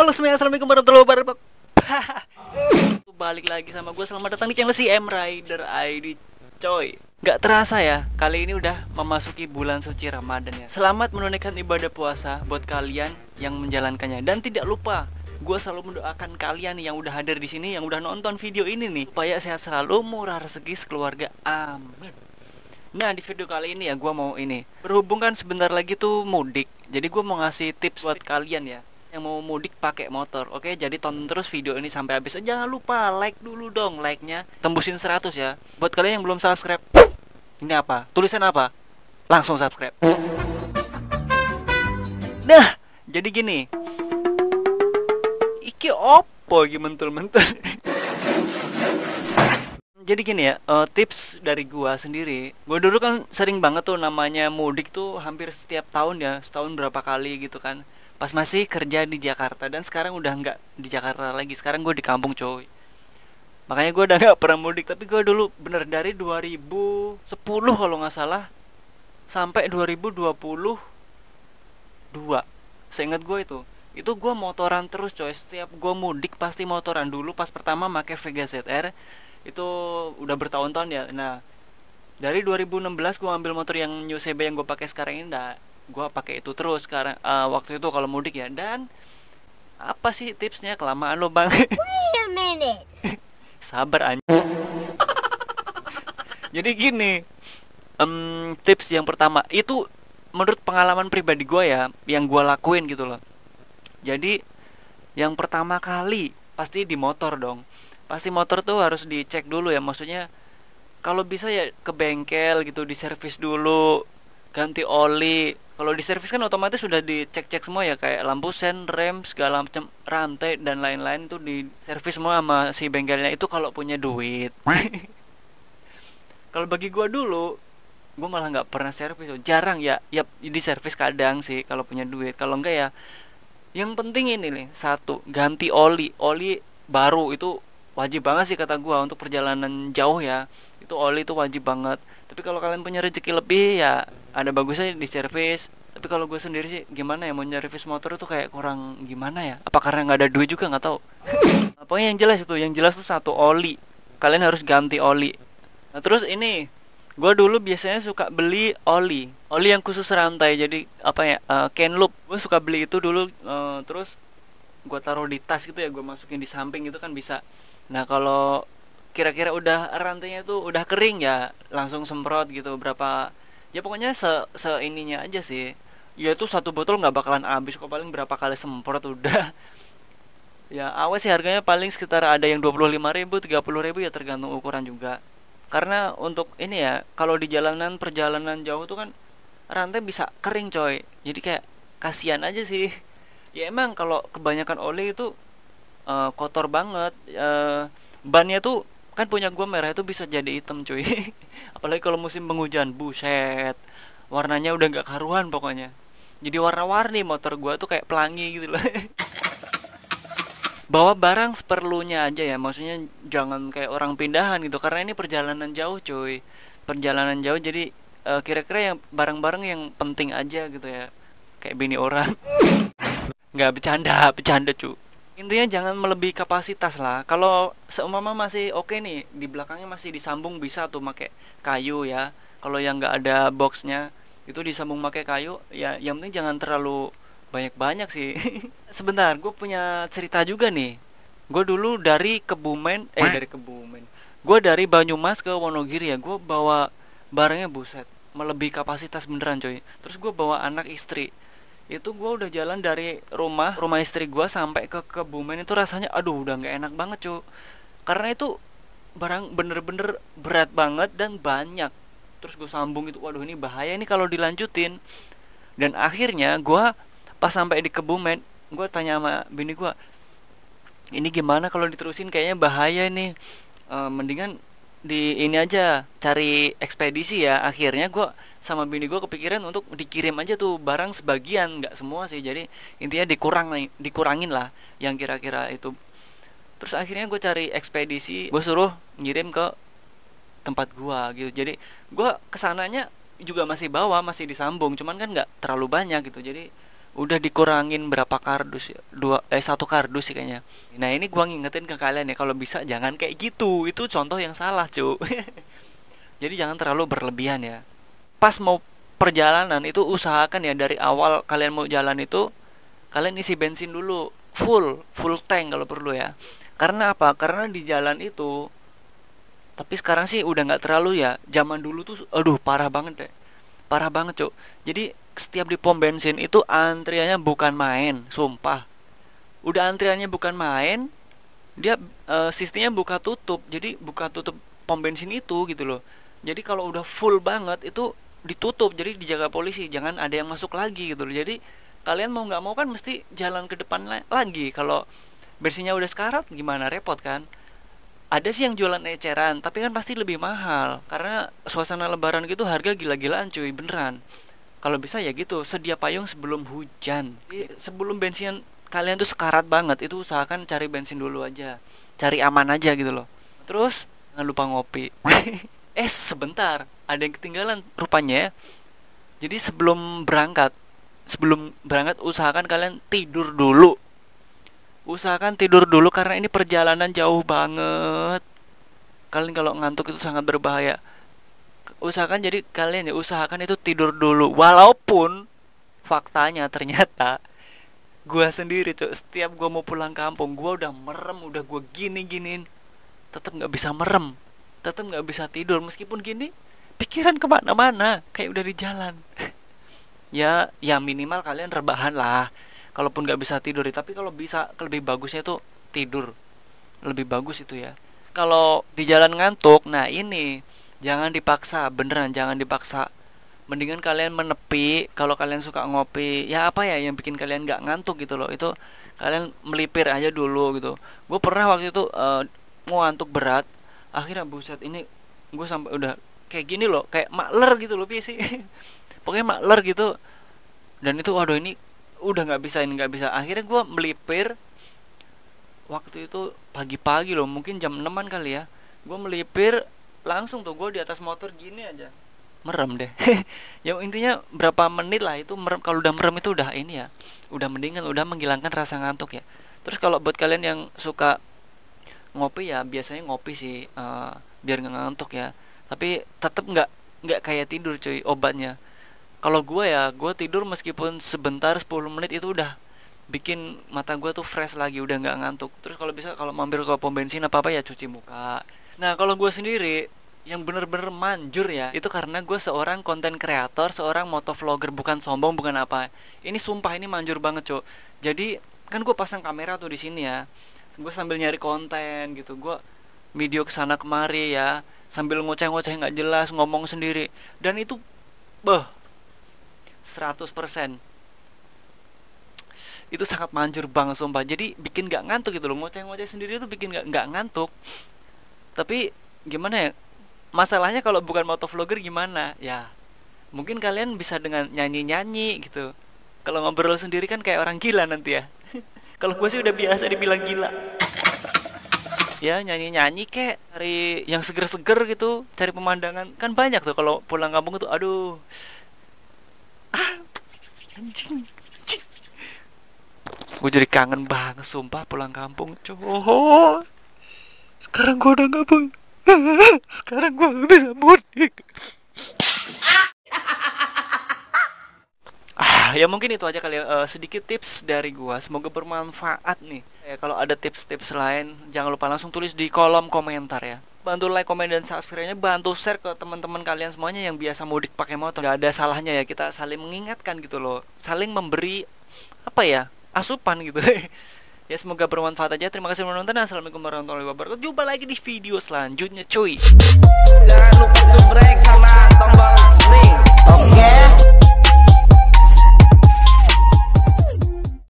Halo semuanya, assalamualaikum warahmatullahi wabarakatuh. Balik lagi sama gue, selamat datang di channel si M Rider ID coy. Gak terasa ya, kali ini udah memasuki bulan suci Ramadan ya. Selamat menunaikan ibadah puasa buat kalian yang menjalankannya. Dan tidak lupa, gue selalu mendoakan kalian yang udah hadir di sini, yang udah nonton video ini nih, supaya sehat selalu, murah rezeki sekeluarga, amin. Nah, di video kali ini ya gue mau ini, berhubung kan sebentar lagi tuh mudik, jadi gue mau ngasih tips buat kalian ya yang mau mudik pakai motor. Oke, jadi tonton terus video ini sampai habis. Jangan lupa like dulu dong, like-nya tembusin 100 ya. Buat kalian yang belum subscribe, ini apa? Tulisan apa? Langsung subscribe. Nah, jadi gini. Iki opo iki mentul-mentul. Jadi gini ya, tips dari gua sendiri. Gua dulu kan sering banget tuh namanya mudik tuh hampir setiap tahun ya, setahun berapa kali gitu kan. Pas masih kerja di Jakarta, dan sekarang udah nggak di Jakarta lagi. Sekarang gue di kampung coy. Makanya gue udah nggak pernah mudik. Tapi gue dulu bener dari 2010 kalau nggak salah sampai 2022. Seingat gue itu gue motoran terus coy. Setiap gue mudik pasti motoran. Dulu pas pertama make Vega ZR itu udah bertahun-tahun ya. Nah, dari 2016 gue ambil motor yang New CB yang gue pakai sekarang ini. Gue pakai itu terus sekarang, waktu itu kalau mudik ya. Dan apa sih tipsnya? Kelamaan lo bang. Wait a minute. Sabar anjing. Jadi gini, tips yang pertama itu menurut pengalaman pribadi gue ya, yang gue lakuin gitu loh. Jadi yang pertama kali pasti di motor dong. Pasti motor tuh harus dicek dulu ya. Maksudnya kalau bisa ya ke bengkel gitu, diservis dulu, ganti oli. Kalau di servis kan otomatis sudah dicek-cek semua ya, kayak lampu sen, rem, segala macam, rantai dan lain-lain itu di servis semua sama si bengkelnya itu kalau punya duit. Kalau bagi gua dulu, gua malah nggak pernah servis, jarang ya. Ya di servis kadang sih kalau punya duit. Kalau enggak ya, yang penting ini nih, satu, ganti oli. Oli baru itu wajib banget sih kata gua untuk perjalanan jauh ya. Itu oli itu wajib banget. Tapi kalau kalian punya rezeki lebih ya ada bagusnya di servis. Tapi kalau gue sendiri sih gimana ya, mau nyervis motor itu kayak kurang gimana ya. Apa karena nggak ada duit juga nggak tahu. Pokoknya yang jelas tuh satu, oli. Kalian harus ganti oli. Nah terus ini, gue dulu biasanya suka beli oli yang khusus rantai. Jadi apa ya, can loop. Gue suka beli itu dulu, terus gue taruh di tas gitu ya, gue masukin di samping gitu kan bisa. Nah kalau kira-kira udah rantainya tuh udah kering ya langsung semprot gitu, berapa ya pokoknya se ininya aja sih. Ya itu satu botol nggak bakalan habis kok, paling berapa kali semprot udah. Ya awas sih, harganya paling sekitar ada yang 25.000, 30.000 ya tergantung ukuran juga. Karena untuk ini ya, kalau di perjalanan jauh tuh kan rantai bisa kering coy. Jadi kayak kasihan aja sih. Ya emang kalau kebanyakan oli itu kotor banget. Bannya tuh kan punya gua merah itu bisa jadi hitam cuy. Apalagi kalau musim penghujan, buset, warnanya udah nggak karuan pokoknya. Jadi warna-warni motor gua tuh kayak pelangi gitu loh. Bawa barang seperlunya aja ya, maksudnya jangan kayak orang pindahan gitu, karena ini perjalanan jauh cuy. Perjalanan jauh, jadi kira-kira yang barang-barang yang penting aja gitu ya, kayak bini orang. Nggak, bercanda cuy. Intinya jangan melebihi kapasitas lah. Kalau seumpama masih oke nih, di belakangnya masih disambung, bisa tuh pakai kayu ya. Kalau yang nggak ada boxnya itu disambung pakai kayu ya. Yang penting jangan terlalu banyak-banyak sih. Sebentar, gue punya cerita juga nih. Gue dulu dari Kebumen, gue dari Banyumas ke Wonogiri ya. Gue bawa barangnya buset, melebihi kapasitas beneran coy. Terus gue bawa anak istri. Itu gue udah jalan dari rumah istri gue sampai ke Kebumen itu rasanya aduh udah nggak enak banget cuy. Karena itu barang bener-bener berat banget dan banyak. Terus gue sambung itu, waduh ini bahaya ini kalau dilanjutin. Dan akhirnya gue pas sampai di Kebumen, gue tanya sama bini gue, ini gimana kalau diterusin, kayaknya bahaya nih. Mendingan di ini aja, cari ekspedisi ya. Akhirnya gue sama bini gue kepikiran untuk dikirim aja tuh barang sebagian, nggak semua sih. Jadi intinya dikurangin lah yang kira-kira itu. Terus akhirnya gue cari ekspedisi, gue suruh ngirim ke tempat gue gitu. Jadi gue kesananya juga masih bawa, masih disambung, cuman kan nggak terlalu banyak gitu. Jadi udah dikurangin berapa kardus ya, satu kardus sih kayaknya. Nah ini gua ngingetin ke kalian ya, kalau bisa jangan kayak gitu, itu contoh yang salah cu. Jadi jangan terlalu berlebihan ya. Pas mau perjalanan itu usahakan ya, dari awal kalian mau jalan itu kalian isi bensin dulu full full tank kalau perlu ya. Karena apa? Karena di jalan itu, tapi sekarang sih udah nggak terlalu ya, zaman dulu tuh aduh parah banget deh, parah banget cuk. Jadi setiap di pom bensin itu antriannya bukan main, sumpah. Udah antriannya bukan main, dia sistemnya buka tutup. Jadi buka tutup pom bensin itu gitu loh. Jadi kalau udah full banget itu ditutup, jadi dijaga polisi, jangan ada yang masuk lagi gitu loh. Jadi kalian mau nggak mau kan mesti jalan ke depan lagi. Kalau bensinnya udah sekarat gimana, repot kan. Ada sih yang jualan eceran, tapi kan pasti lebih mahal karena suasana lebaran gitu harga gila-gilaan cuy, beneran. Kalau bisa ya gitu, sedia payung sebelum hujan. Jadi, sebelum bensin kalian tuh sekarat banget, itu usahakan cari bensin dulu aja, cari aman aja gitu loh. Terus jangan lupa ngopi. Sebentar, ada yang ketinggalan rupanya ya. Jadi sebelum berangkat usahakan kalian tidur dulu. Usahakan tidur dulu karena ini perjalanan jauh banget. Kalian kalau ngantuk itu sangat berbahaya. Usahakan, jadi kalian ya usahakan itu tidur dulu. Walaupun faktanya ternyata gua sendiri tuh setiap gua mau pulang kampung gua udah merem, udah gua gini-giniin, tetap nggak bisa merem, tetap nggak bisa tidur meskipun gini, pikiran kemana-mana kayak udah di jalan. Ya minimal kalian rebahan lah kalaupun nggak bisa tidur ya. Tapi kalau bisa, lebih bagusnya tuh tidur, lebih bagus itu ya. Kalau di jalan ngantuk, nah ini jangan dipaksa, beneran jangan dipaksa. Mendingan kalian menepi. Kalau kalian suka ngopi, ya apa ya yang bikin kalian nggak ngantuk gitu loh, itu kalian melipir aja dulu gitu. Gue pernah waktu itu mau ngantuk berat, akhirnya buset ini gue sampai udah kayak gini loh, kayak makler gitu loh sih. Pokoknya makler gitu. Dan itu waduh ini udah nggak bisa, ini nggak bisa. Akhirnya gue melipir. Waktu itu pagi-pagi loh, mungkin jam 6-an kali ya. Gue melipir, langsung tuh gue di atas motor gini aja, merem deh. Yang intinya berapa menit lah itu merem. Kalau udah merem itu udah ini ya, udah mendingan, udah menghilangkan rasa ngantuk ya. Terus kalau buat kalian yang suka ngopi ya, biasanya ngopi sih biar nggak ngantuk ya. Tapi tetap nggak kayak tidur cuy obatnya. Kalau gue ya, gue tidur meskipun sebentar 10 menit itu udah bikin mata gue tuh fresh lagi, udah nggak ngantuk. Terus kalau bisa, kalau mampir ke pom bensin apa apa ya cuci muka. Nah kalau gue sendiri yang bener-bener manjur ya, itu karena gue seorang konten kreator, seorang motovlogger, bukan sombong, bukan apa. Ini sumpah ini manjur banget cok. Jadi kan gue pasang kamera tuh di sini ya, gue sambil nyari konten gitu, gue video kesana kemari ya, sambil ngoceh-ngoceh nggak jelas, ngomong sendiri. Dan itu 100% itu sangat manjur banget sumpah. Jadi bikin gak ngantuk gitu loh, ngoceh-ngoceh sendiri itu bikin gak ngantuk. Tapi gimana ya, masalahnya kalau bukan motovlogger gimana ya, mungkin kalian bisa dengan nyanyi-nyanyi gitu. Kalau ngobrol sendiri kan kayak orang gila nanti ya. Kalau gue sih udah biasa dibilang gila ya, nyanyi-nyanyi kayak cari yang seger-seger gitu, cari pemandangan. Kan banyak tuh kalau pulang kampung itu, aduh anjing. Gue jadi kangen banget sumpah pulang kampung cowok. Sekarang gue udah gak boleh. Sekarang gue gak bisa mudik. Ya mungkin itu aja kali ya, sedikit tips dari gue, semoga bermanfaat nih ya. Kalau ada tips-tips lain jangan lupa langsung tulis di kolom komentar ya. Bantu like, komen, dan subscribe-nya, bantu share ke teman-teman kalian semuanya yang biasa mudik pakai motor. Gak ada salahnya ya kita saling mengingatkan gitu loh, saling memberi apa ya, asupan gitu. Ya semoga bermanfaat aja. Terima kasih sudah menonton. Assalamualaikum warahmatullahi wabarakatuh. Jumpa lagi di video selanjutnya cuy.